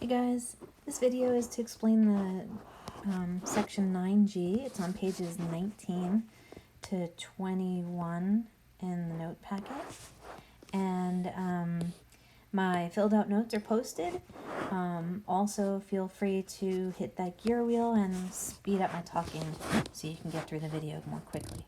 Hey guys, this video is to explain the section 9G. It's on pages 19 to 21 in the note packet. And my filled out notes are posted. Also feel free to hit that gear wheel and speed up my talking so you can get through the video more quickly.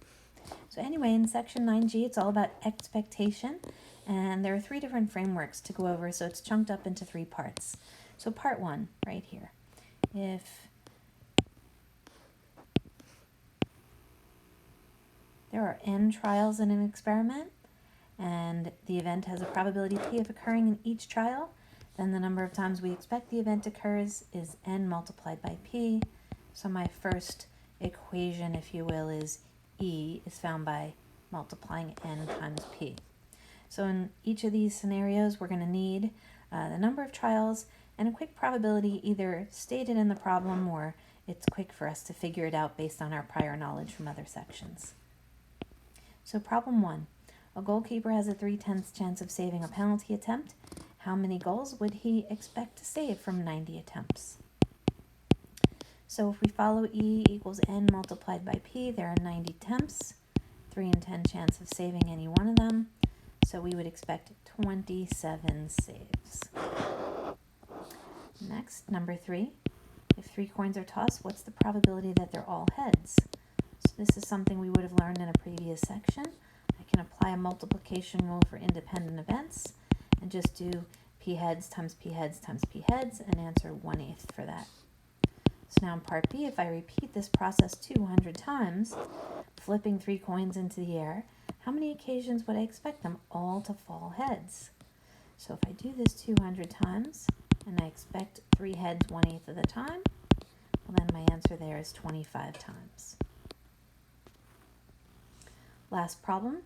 So anyway, in section 9G, it's all about expectation. And there are 3 different frameworks to go over, so it's chunked up into 3 parts. So part 1, right here. If there are n trials in an experiment, and the event has a probability p of occurring in each trial, then the number of times we expect the event occurs is n multiplied by p. So my first equation, if you will, is E is found by multiplying n times p. So in each of these scenarios, we're going to need the number of trials and a quick probability either stated in the problem or it's quick for us to figure it out based on our prior knowledge from other sections. So problem 1, a goalkeeper has a 3/10 chance of saving a penalty attempt. How many goals would he expect to save from 90 attempts? So if we follow E equals n multiplied by p, there are 90 attempts, 3 in 10 chance of saving any one of them. So we would expect 27 saves. Next, number 3. If 3 coins are tossed, what's the probability that they're all heads? So this is something we would have learned in a previous section. I can apply a multiplication rule for independent events and just do p heads times p heads times p heads and answer 1/8 for that. So now in part B, if I repeat this process 200 times, flipping 3 coins into the air, how many occasions would I expect them all to fall heads? So if I do this 200 times, and I expect 3 heads 1/8 of the time, well then my answer there is 25 times. Last problem.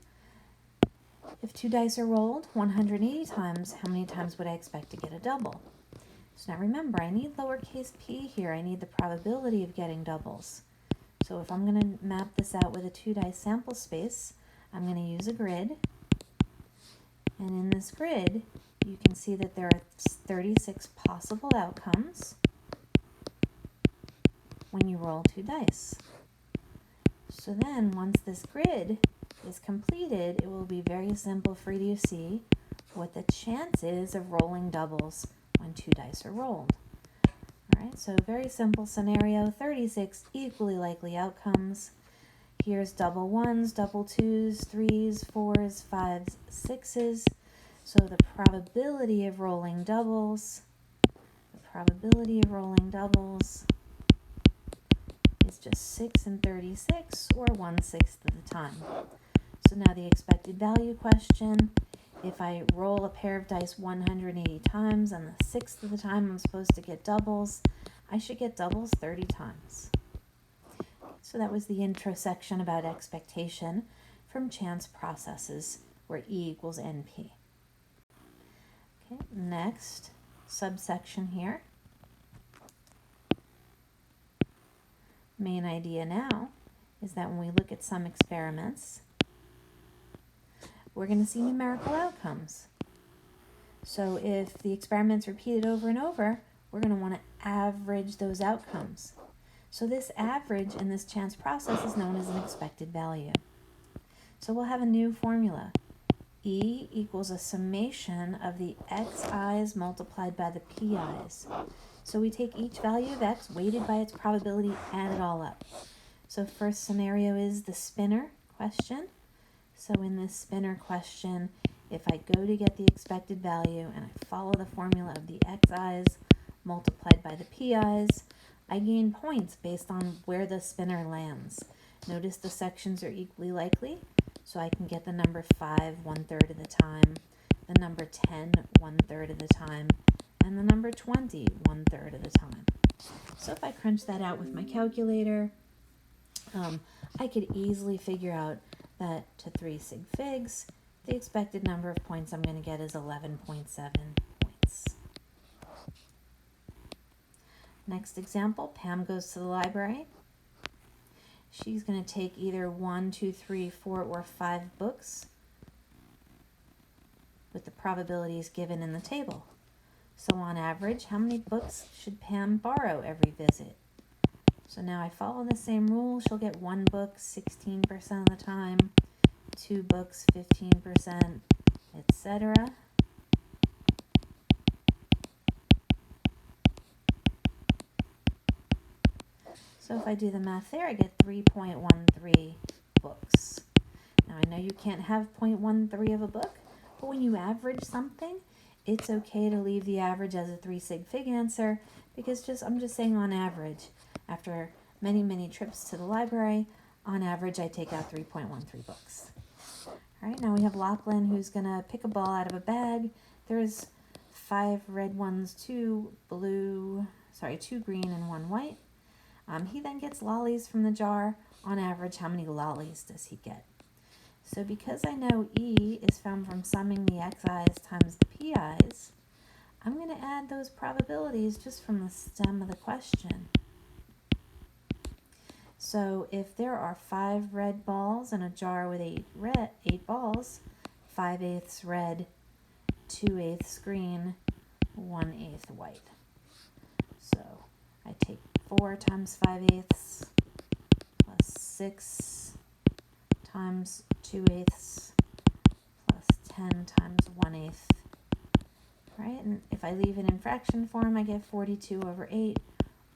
If 2 dice are rolled 180 times, how many times would I expect to get a double? So now remember, I need lowercase p here. I need the probability of getting doubles. So if I'm going to map this out with a 2 dice sample space, I'm going to use a grid. And in this grid, you can see that there are 36 possible outcomes when you roll 2 dice. So then once this grid is completed, it will be very simple for you to see what the chance is of rolling doubles when 2 dice are rolled. Alright, so very simple scenario, 36 equally likely outcomes. Here's double 1s, double 2s, 3s, 4s, 5s, 6s. So the probability of rolling doubles is just 6 in 36, or 1/6 of the time. So now the expected value question, if I roll a pair of dice 180 times and the 6th of the time I'm supposed to get doubles, I should get doubles 30 times. So that was the intro section about expectation from chance processes where E equals NP. Okay, next subsection here. Main idea now is that when we look at some experiments, we're going to see numerical outcomes. So if the experiment's repeated over and over, we're going to want to average those outcomes. So this average in this chance process is known as an expected value. So we'll have a new formula. E equals a summation of the xi's multiplied by the pi's. So we take each value of x weighted by its probability, add it all up. So first scenario is the spinner question. So in this spinner question, if I go to get the expected value and I follow the formula of the xi's multiplied by the pi's, I gain points based on where the spinner lands. Notice the sections are equally likely, so I can get the number 5 1/3 of the time, the number 10 1/3 of the time, and the number 20 1/3 of the time. So if I crunch that out with my calculator, I could easily figure out that to 3 sig figs, the expected number of points I'm going to get is 11.7 points. Next example, Pam goes to the library. She's going to take either 1, 2, 3, 4, or 5 books with the probabilities given in the table. So on average, how many books should Pam borrow every visit? So now I follow the same rule. She'll get 1 book 16% of the time, 2 books 15%, etc. So if I do the math there, I get 3.13 books. Now I know you can't have 0.13 of a book, but when you average something, it's okay to leave the average as a 3 sig fig answer, because I'm just saying on average, after many trips to the library, on average I take out 3.13 books. All right, now we have Lachlan, who's going to pick a ball out of a bag. There's 5 red ones, 2 green and 1 white. He then gets lollies from the jar. On average, how many lollies does he get? So because I know E is found from summing the xi's times the pi's, I'm going to add those probabilities just from the stem of the question. So if there are 5 red balls in a jar with 8 balls, 5/8 red, 2/8 green, 1/8 white. So I take 4 times 5/8 plus 6 times 2/8 plus 10 times 1/8. Right? And if I leave it in fraction form, I get 42/8,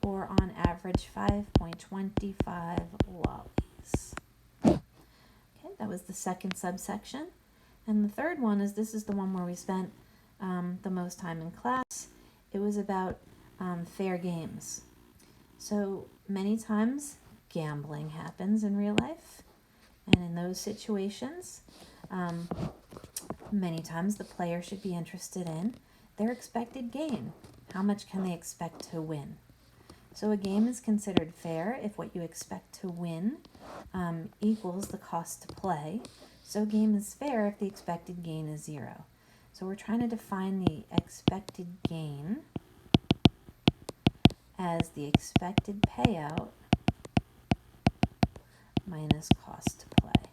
or on average 5.25 lollies. Okay, that was the second subsection. And the third one is, this is the one where we spent the most time in class. It was about fair games. So many times gambling happens in real life, and in those situations, many times the player should be interested in their expected gain. How much can they expect to win? So a game is considered fair if what you expect to win equals the cost to play. So a game is fair if the expected gain is 0. So we're trying to define the expected gain as the expected payout minus cost to play.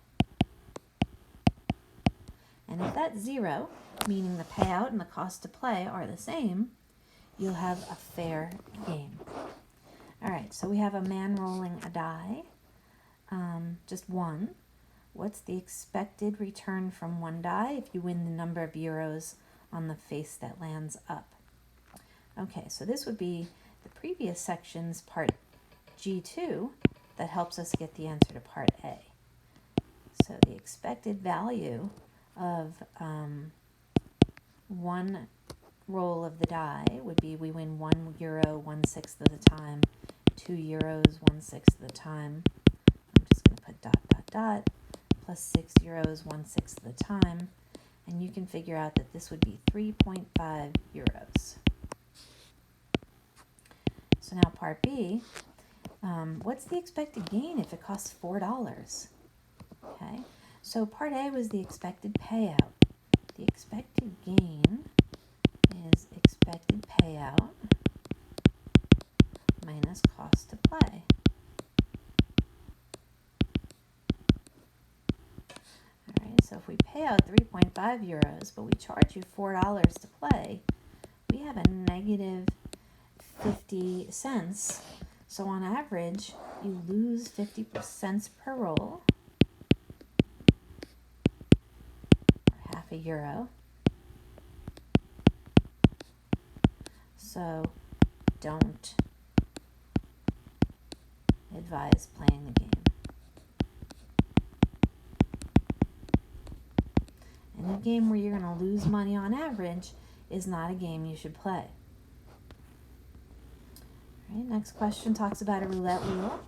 And if that's 0, meaning the payout and the cost to play are the same, you'll have a fair game. All right, so we have a man rolling a die, just 1. What's the expected return from 1 die if you win the number of euros on the face that lands up? Okay, so this would be the previous section's part G2 that helps us get the answer to part A. So the expected value of 1 roll of the die would be, we win €1 1/6 of the time, €2 1/6 of the time. I'm just going to put ... plus €6 1/6 of the time, and you can figure out that this would be 3.5 euros. So now part B, what's the expected gain if it costs $4? Okay, so part A was the expected payout. The expected gain is expected payout minus cost to play. All right, so if we pay out 3.5 euros, but we charge you $4 to play, we have a negative 50 cents. So on average, you lose 50 cents per roll, or half a euro. So don't advise playing the game. And a game where you're going to lose money on average is not a game you should play. All right, next question talks about a roulette wheel.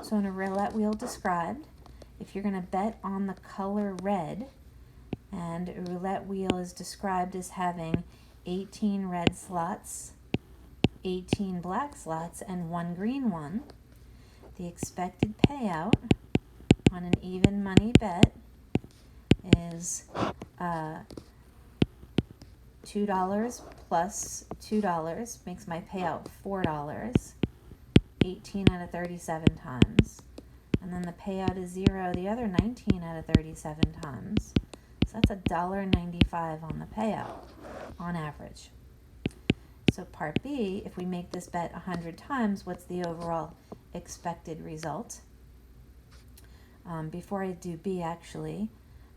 So in a roulette wheel described, if you're going to bet on the color red, and a roulette wheel is described as having 18 red slots, 18 black slots, and 1 green one, the expected payout on an even money bet is $2 plus $2 makes my payout $4, 18 out of 37 times. And then the payout is 0 the other 19 out of 37 times. So that's $1.95 on the payout on average. So part B, if we make this bet 100 times, what's the overall expected result? Before I do B, actually,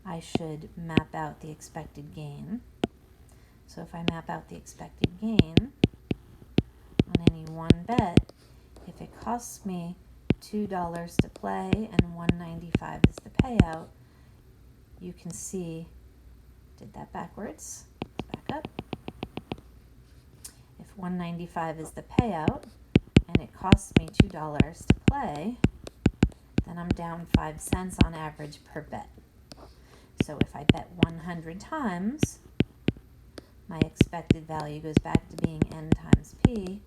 I should map out the expected gain. So if I map out the expected gain on any one bet, if it costs me $2 to play and $1.95 is the payout, you can see, did that backwards, back up. If $1.95 is the payout and it costs me $2 to play, then I'm down 5 cents on average per bet. So if I bet 100 times, my expected value goes back to being N times P.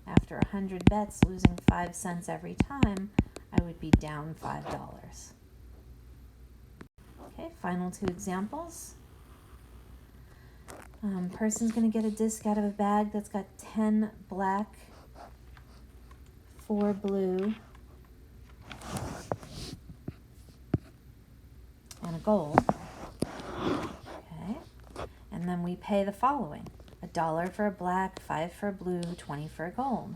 After 100 bets, losing 5 cents every time, I would be down $5. Okay, final two examples. Person's going to get a disc out of a bag that's got 10 black, 4 blue, and a gold. Okay, and then we pay the following: $1 for a black, 5 for a blue, 20 for a gold.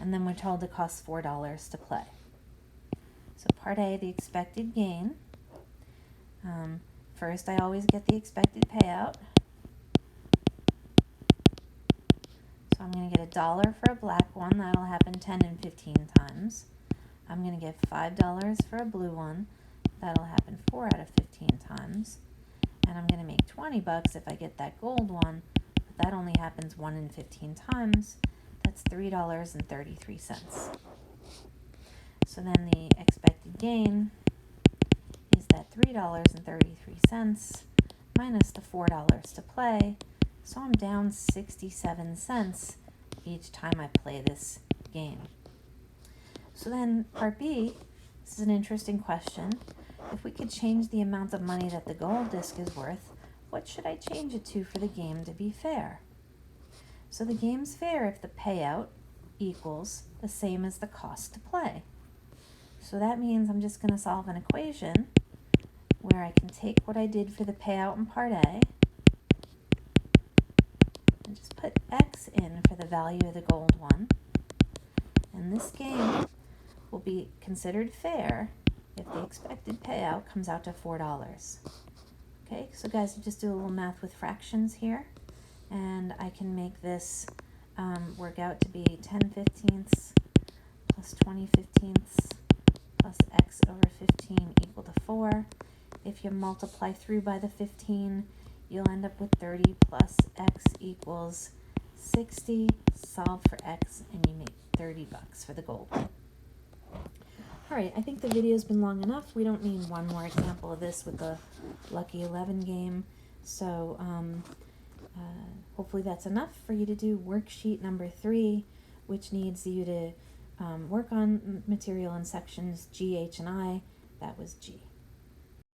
And then we're told it costs $4 to play. So part A, the expected gain. First, I always get the expected payout. So I'm going to get $1 for a black one. That'll happen 10 and 15 times. I'm going to get $5 for a blue one. That'll happen 4 out of 15 times. And I'm going to make $20 if I get that gold one, but that only happens 1 in 15 times. That's $3.33. So then the expected gain is that $3.33 minus the $4 to play. So I'm down 67 cents each time I play this game. So then part B, this is an interesting question. If we could change the amount of money that the gold disc is worth, what should I change it to for the game to be fair? So the game's fair if the payout equals the same as the cost to play. So that means I'm just going to solve an equation where I can take what I did for the payout in part A and just put X in for the value of the gold one. And this game will be considered fair if the expected payout comes out to $4. Okay, so guys, just do a little math with fractions here, and I can make this work out to be 10/15 plus 20/15 plus x over 15 equal to 4. If you multiply through by the 15, you'll end up with 30 plus x equals 60. Solve for x, and you make $30 for the gold. Alright, I think the video's been long enough. We don't need one more example of this with the Lucky 11 game. So hopefully that's enough for you to do worksheet number 3, which needs you to work on material in sections G, H, and I. That was G.